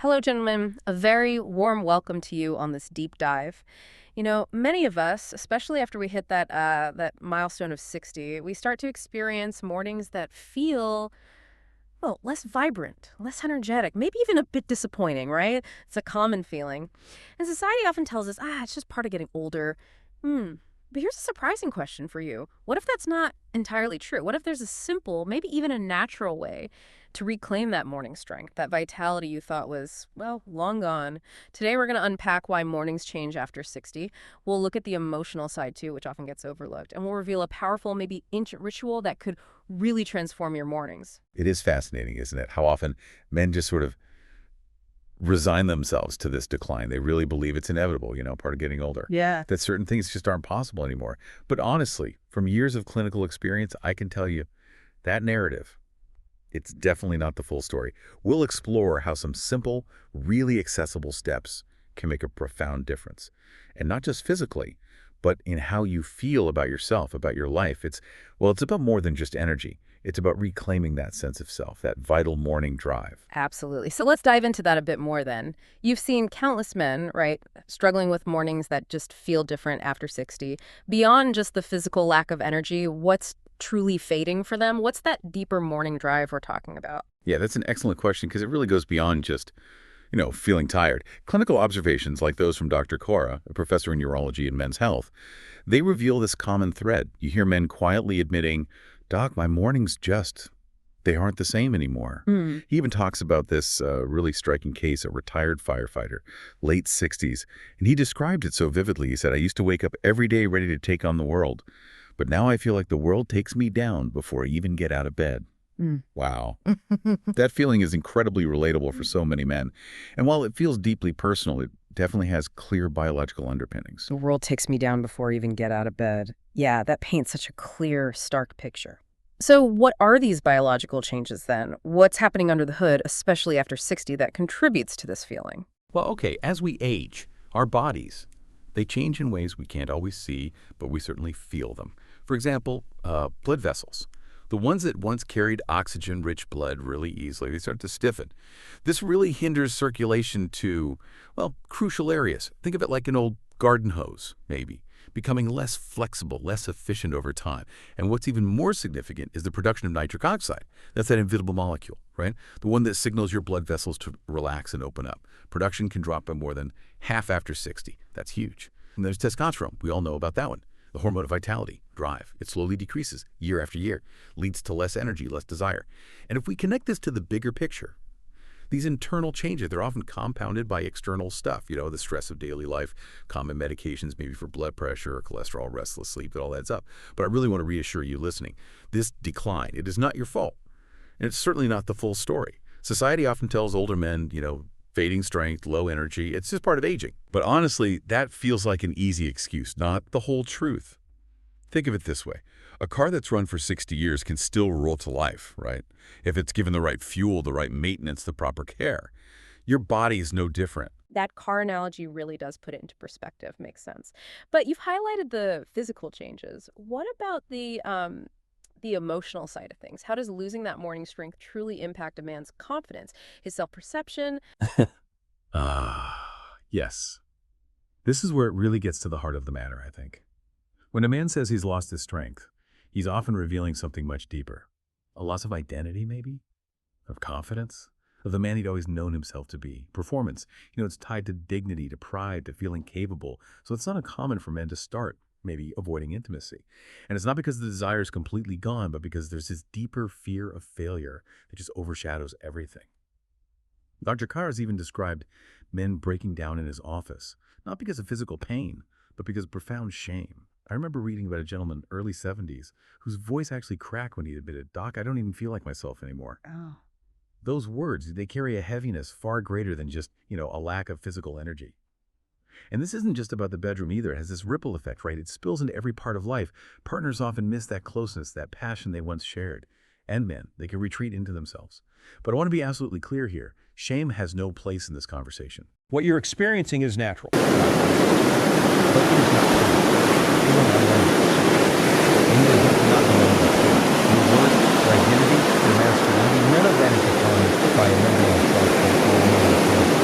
Hello, gentlemen. A very warm welcome to you on this deep dive. Many of us, especially after we hit that milestone of 60, we start to experience mornings that feel, well, less vibrant, less energetic, maybe even a bit disappointing, right? It's a common feeling. And society often tells us, it's just part of getting older. Hmm. But here's a surprising question for you. What if that's not entirely true? What if there's a simple, maybe even a natural way to reclaim that morning strength, that vitality you thought was, well, long gone? Today, we're going to unpack why mornings change after 60. We'll look at the emotional side, too, which often gets overlooked. And we'll reveal a powerful, maybe ancient ritual that could really transform your mornings. It is fascinating, isn't it? How often men just sort of resign themselves to this decline. They really believe it's inevitable, part of getting older. Yeah. That certain things just aren't possible anymore. But honestly, from years of clinical experience, I can tell you that narrative, it's definitely not the full story. We'll explore how some simple, really accessible steps can make a profound difference. And not just physically, but in how you feel about yourself, about your life. It's about more than just energy. It's about reclaiming that sense of self, that vital morning drive. Absolutely. So let's dive into that a bit more then. You've seen countless men, right, struggling with mornings that just feel different after 60. Beyond just the physical lack of energy, what's truly fading for them? What's that deeper morning drive we're talking about? Yeah, that's an excellent question because it really goes beyond just, feeling tired. Clinical observations like those from Dr. Khera, a professor in urology and men's health, they reveal this common thread. You hear men quietly admitting, "Doc, my mornings they aren't the same anymore." He even talks about this really striking case, a retired firefighter, late 60s, and he described it so vividly. He said, "I used to wake up every day ready to take on the world, but now I feel like the world takes me down before I even get out of bed." Wow. That feeling is incredibly relatable for so many men. And while it feels deeply personal, it definitely has clear biological underpinnings. The world takes me down before I even get out of bed. Yeah, that paints such a clear, stark picture. So what are these biological changes then? What's happening under the hood, especially after 60, that contributes to this feeling? Well, okay, as we age, our bodies, they change in ways we can't always see, but we certainly feel them. For example, blood vessels. The ones that once carried oxygen-rich blood really easily, they start to stiffen. This really hinders circulation to, well, crucial areas. Think of it like an old garden hose, maybe, becoming less flexible, less efficient over time. And what's even more significant is the production of nitric oxide. That's that invisible molecule, right? The one that signals your blood vessels to relax and open up. Production can drop by more than half after 60. That's huge. And there's testosterone. We all know about that one. The hormone of vitality, drive. It slowly decreases year after year, leads to less energy, less desire. And if we connect this to the bigger picture, these internal changes, they're often compounded by external stuff, the stress of daily life, common medications maybe for blood pressure or cholesterol, restless sleep, it all adds up. But I really want to reassure you listening, this decline, it is not your fault. And it's certainly not the full story. Society often tells older men, fading strength, low energy, it's just part of aging. But honestly, that feels like an easy excuse, not the whole truth. Think of it this way. A car that's run for 60 years can still roll to life, right? If it's given the right fuel, the right maintenance, the proper care. Your body is no different. That car analogy really does put it into perspective. Makes sense. But you've highlighted the physical changes. What about the emotional side of things? How does losing that morning strength truly impact a man's confidence, his self-perception? Yes. This is where it really gets to the heart of the matter, I think. When a man says he's lost his strength, he's often revealing something much deeper. A loss of identity, maybe? Of confidence? Of the man he'd always known himself to be. Performance. It's tied to dignity, to pride, to feeling capable. So it's not uncommon for men to start maybe avoiding intimacy. And it's not because the desire is completely gone, but because there's this deeper fear of failure that just overshadows everything. Dr. Khera has even described men breaking down in his office, not because of physical pain, but because of profound shame. I remember reading about a gentleman, early 70s, whose voice actually cracked when he admitted, "Doc, I don't even feel like myself anymore." Oh. Those words, they carry a heaviness far greater than just, a lack of physical energy. And this isn't just about the bedroom either. It has this ripple effect, right? It spills into every part of life. Partners often miss that closeness, that passion they once shared. And men, they can retreat into themselves. But I want to be absolutely clear here. Shame has no place in this conversation. What you're experiencing is natural. But it is not true. You are not alone. And you are not alone. Your worth, your identity, your masculinity, none of that is defined by a number on chart or a number on chart.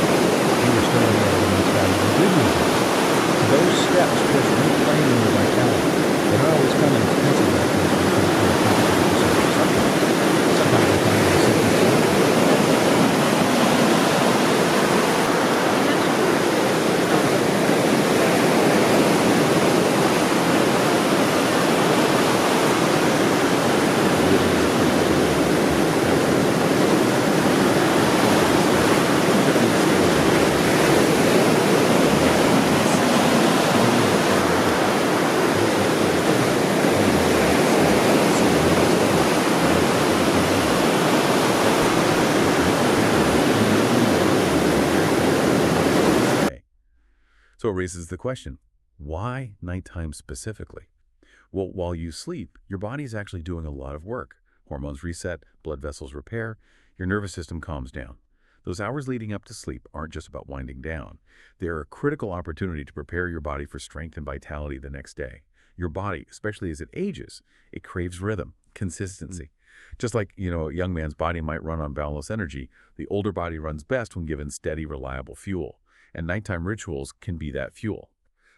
So it raises the question, why nighttime specifically? Well, while you sleep, your body is actually doing a lot of work. Hormones reset, blood vessels repair, your nervous system calms down. Those hours leading up to sleep aren't just about winding down. They're a critical opportunity to prepare your body for strength and vitality the next day. Your body, especially as it ages, it craves rhythm, consistency. Just like, a young man's body might run on boundless energy, the older body runs best when given steady, reliable fuel. And nighttime rituals can be that fuel.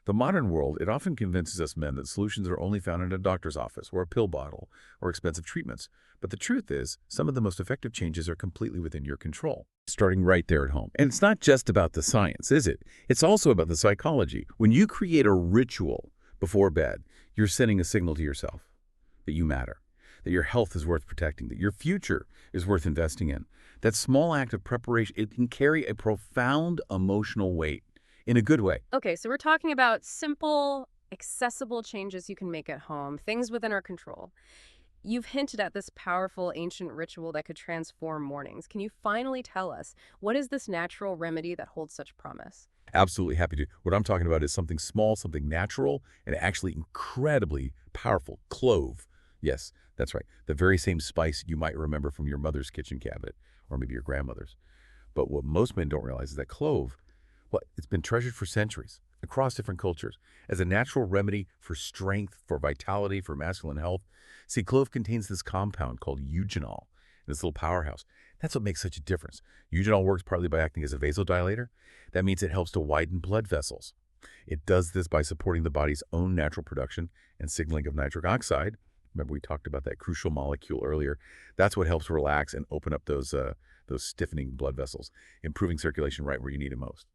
The modern world, it often convinces us men that solutions are only found in a doctor's office or a pill bottle or expensive treatments. But the truth is, some of the most effective changes are completely within your control, starting right there at home. And it's not just about the science, is it? It's also about the psychology. When you create a ritual before bed, you're sending a signal to yourself that you matter, that your health is worth protecting, that your future is worth investing in. That small act of preparation, it can carry a profound emotional weight in a good way. Okay, so we're talking about simple, accessible changes you can make at home, things within our control. You've hinted at this powerful ancient ritual that could transform mornings. Can you finally tell us, what is this natural remedy that holds such promise? Absolutely happy to. What I'm talking about is something small, something natural, and actually incredibly powerful. Clove. Yes, that's right. The very same spice you might remember from your mother's kitchen cabinet, or maybe your grandmother's. But what most men don't realize is that clove, well, it's been treasured for centuries across different cultures as a natural remedy for strength, for vitality, for masculine health. See, clove contains this compound called eugenol, this little powerhouse. That's what makes such a difference. Eugenol works partly by acting as a vasodilator. That means it helps to widen blood vessels. It does this by supporting the body's own natural production and signaling of nitric oxide. Remember, we talked about that crucial molecule earlier. That's what helps relax and open up those stiffening blood vessels, improving circulation right where you need it most.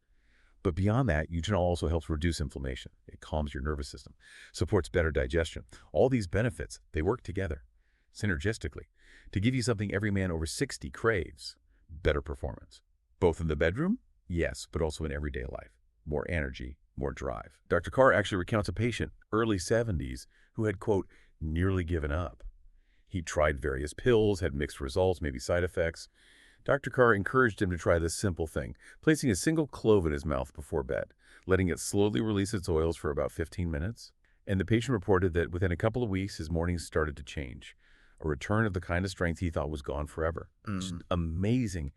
But beyond that, eugenol also helps reduce inflammation. It calms your nervous system, supports better digestion. All these benefits, they work together, synergistically, to give you something every man over 60 craves: better performance. Both in the bedroom, yes, but also in everyday life. More energy, more drive. Dr. Carr actually recounts a patient, early 70s, who had, quote, nearly given up. He tried various pills, had mixed results, maybe side effects. Dr. Carr encouraged him to try this simple thing, placing a single clove in his mouth before bed, letting it slowly release its oils for about 15 minutes. And the patient reported that within a couple of weeks, his mornings started to change. A return of the kind of strength he thought was gone forever. Just amazing.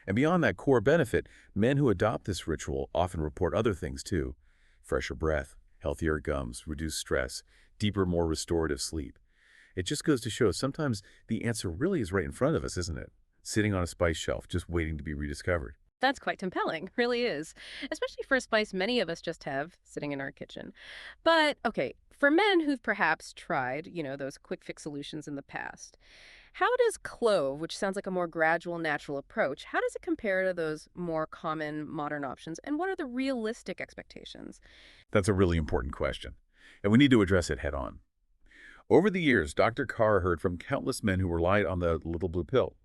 And beyond that core benefit, men who adopt this ritual often report other things too. Fresher breath, healthier gums, reduced stress, deeper, more restorative sleep. It just goes to show sometimes the answer really is right in front of us, isn't it? Sitting on a spice shelf, just waiting to be rediscovered. That's quite compelling, really is. Especially for a spice many of us just have sitting in our kitchen. But, okay, for men who've perhaps tried, those quick fix solutions in the past, how does clove, which sounds like a more gradual, natural approach, how does it compare to those more common modern options? And what are the realistic expectations? That's a really important question, and we need to address it head on. Over the years, Dr. Carr heard from countless men who relied on the little blue pill.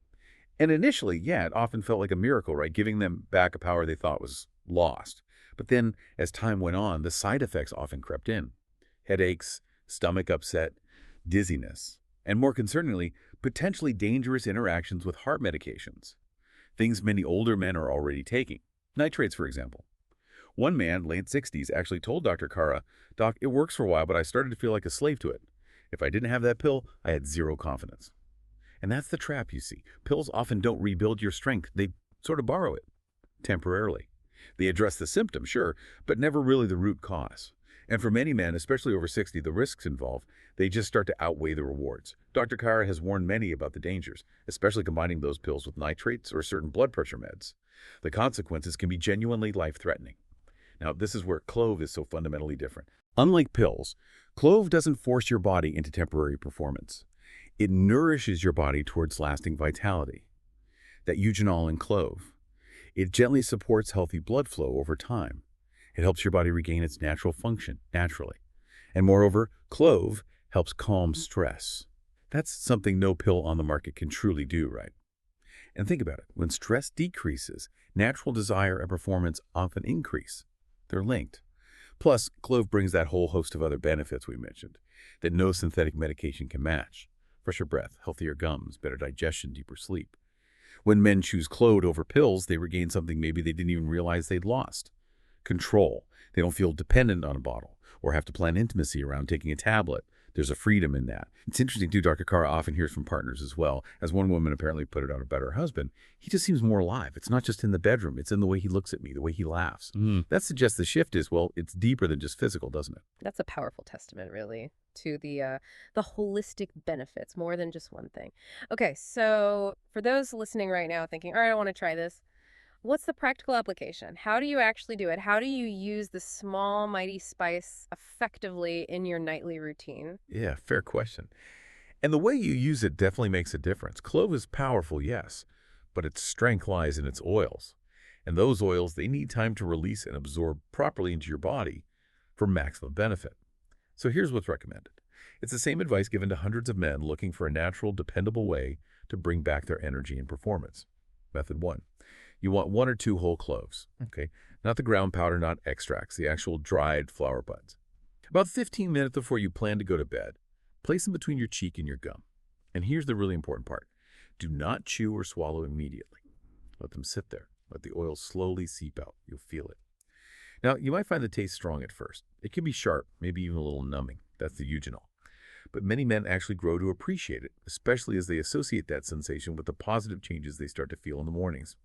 And initially, yeah, it often felt like a miracle, right? Giving them back a power they thought was lost. But then, as time went on, the side effects often crept in. Headaches, stomach upset, dizziness, and more concerningly, potentially dangerous interactions with heart medications. Things many older men are already taking. Nitrates, for example. One man, late 60s, actually told Dr. Cara, "Doc, it works for a while, but I started to feel like a slave to it. If I didn't have that pill, I had zero confidence." And that's the trap, you see. Pills often don't rebuild your strength. They sort of borrow it, temporarily. They address the symptom, sure, but never really the root cause. And for many men, especially over 60, the risks involved, they just start to outweigh the rewards. Dr. Kara has warned many about the dangers, especially combining those pills with nitrates or certain blood pressure meds. The consequences can be genuinely life-threatening. Now, this is where clove is so fundamentally different. Unlike pills, clove doesn't force your body into temporary performance. It nourishes your body towards lasting vitality. That eugenol in clove. It gently supports healthy blood flow over time. It helps your body regain its natural function naturally. And moreover, clove helps calm stress. That's something no pill on the market can truly do, right? And think about it. When stress decreases, natural desire and performance often increase. They're linked. Plus, clove brings that whole host of other benefits we mentioned that no synthetic medication can match. Fresher breath, healthier gums, better digestion, deeper sleep. When men choose clove over pills, they regain something maybe they didn't even realize they'd lost. control. They don't feel dependent on a bottle or have to plan intimacy around taking a tablet. There's a freedom in that. It's interesting, too, Dr. Carr often hears from partners as well. As one woman apparently put it out about her husband, he just seems more alive. It's not just in the bedroom. It's in the way he looks at me, the way he laughs. That suggests the shift is, well, it's deeper than just physical, doesn't it? That's a powerful testament, really, to the holistic benefits, more than just one thing. Okay, so for those listening right now thinking, all right, I want to try this, what's the practical application? How do you actually do it? How do you use the small, mighty spice effectively in your nightly routine? Yeah, fair question. And the way you use it definitely makes a difference. Clove is powerful, yes, but its strength lies in its oils. And those oils, they need time to release and absorb properly into your body for maximum benefit. So here's what's recommended. It's the same advice given to hundreds of men looking for a natural, dependable way to bring back their energy and performance. Method 1. You want 1 or 2 whole cloves, okay? Not the ground powder, not extracts, the actual dried flower buds. About 15 minutes before you plan to go to bed, place them between your cheek and your gum. And here's the really important part. Do not chew or swallow immediately. Let them sit there. Let the oil slowly seep out. You'll feel it. Now, you might find the taste strong at first. It can be sharp, maybe even a little numbing. That's the eugenol. But many men actually grow to appreciate it, especially as they associate that sensation with the positive changes they start to feel in the mornings.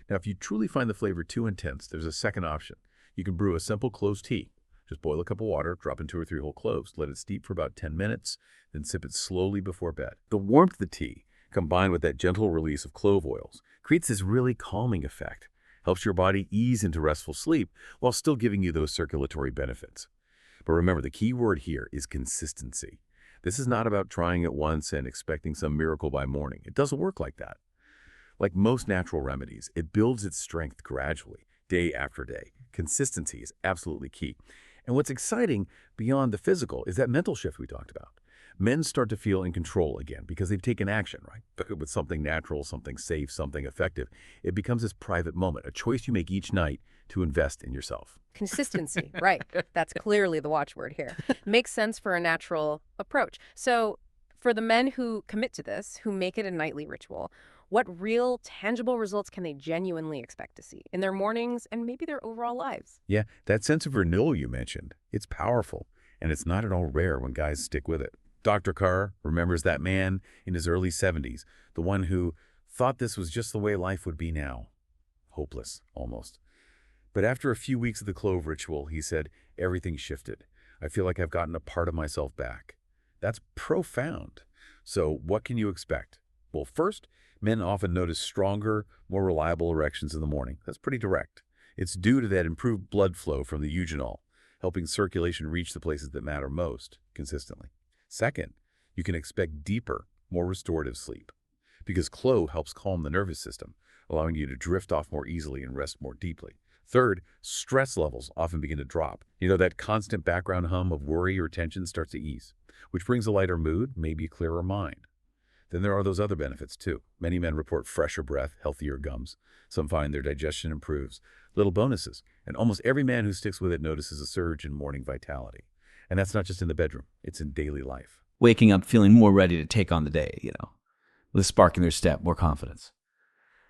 Now, if you truly find the flavor too intense, there's a second option. You can brew a simple cloves tea. Just boil a cup of water, drop in 2 or 3 whole cloves, let it steep for about 10 minutes, then sip it slowly before bed. The warmth of the tea, combined with that gentle release of clove oils, creates this really calming effect. Helps your body ease into restful sleep while still giving you those circulatory benefits. But remember, the key word here is consistency. This is not about trying it once and expecting some miracle by morning. It doesn't work like that. Like most natural remedies, it builds its strength gradually, day after day. Consistency is absolutely key. And what's exciting beyond the physical is that mental shift we talked about. Men start to feel in control again because they've taken action, right? With something natural, something safe, something effective. It becomes this private moment, a choice you make each night to invest in yourself. Consistency, right. That's clearly the watchword here. Makes sense for a natural approach. So for the men who commit to this, who make it a nightly ritual, what real, tangible results can they genuinely expect to see in their mornings and maybe their overall lives? Yeah, that sense of renewal you mentioned, it's powerful, and it's not at all rare when guys stick with it. Dr. Carr remembers that man in his early 70s, the one who thought this was just the way life would be now. Hopeless, almost. But after a few weeks of the clove ritual, he said, everything shifted. I feel like I've gotten a part of myself back. That's profound. So what can you expect? Well, first, men often notice stronger, more reliable erections in the morning. That's pretty direct. It's due to that improved blood flow from the eugenol, helping circulation reach the places that matter most consistently. Second, you can expect deeper, more restorative sleep, because clove helps calm the nervous system, allowing you to drift off more easily and rest more deeply. Third, stress levels often begin to drop. That constant background hum of worry or tension starts to ease, which brings a lighter mood, maybe a clearer mind. Then there are those other benefits too. Many men report fresher breath, healthier gums. Some find their digestion improves. Little bonuses. And almost every man who sticks with it notices a surge in morning vitality. And that's not just in the bedroom. It's in daily life. Waking up feeling more ready to take on the day, with a spark in their step, more confidence.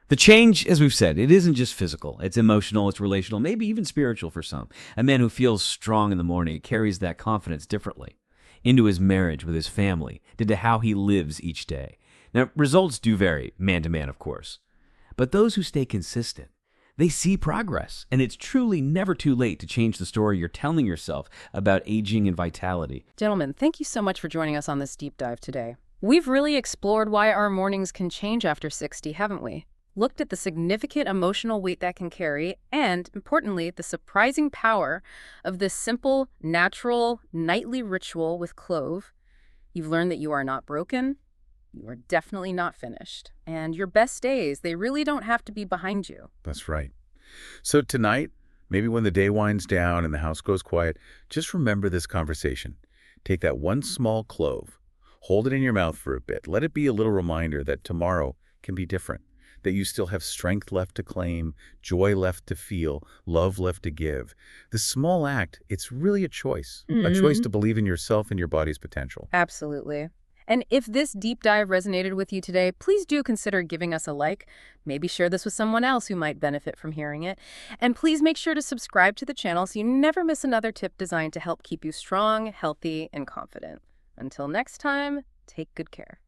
The change, as we've said, it isn't just physical. It's emotional, it's relational, maybe even spiritual for some. A man who feels strong in the morning carries that confidence differently into his marriage with his family, into how he lives each day. Now, results do vary, man to man, of course. But those who stay consistent, they see progress. And it's truly never too late to change the story you're telling yourself about aging and vitality. Gentlemen, thank you so much for joining us on this deep dive today. We've really explored why our mornings can change after 60, haven't we? Looked at the significant emotional weight that can carry, and, importantly, the surprising power of this simple, natural, nightly ritual with clove. You've learned that you are not broken, you are definitely not finished, and your best days, they really don't have to be behind you. That's right. So tonight, maybe when the day winds down and the house goes quiet, just remember this conversation. Take that one small clove, hold it in your mouth for a bit. Let it be a little reminder that tomorrow can be different, that you still have strength left to claim, joy left to feel, love left to give. This small act, it's really a choice to believe in yourself and your body's potential. Absolutely. And if this deep dive resonated with you today, please do consider giving us a like. Maybe share this with someone else who might benefit from hearing it. And please make sure to subscribe to the channel so you never miss another tip designed to help keep you strong, healthy, and confident. Until next time, take good care.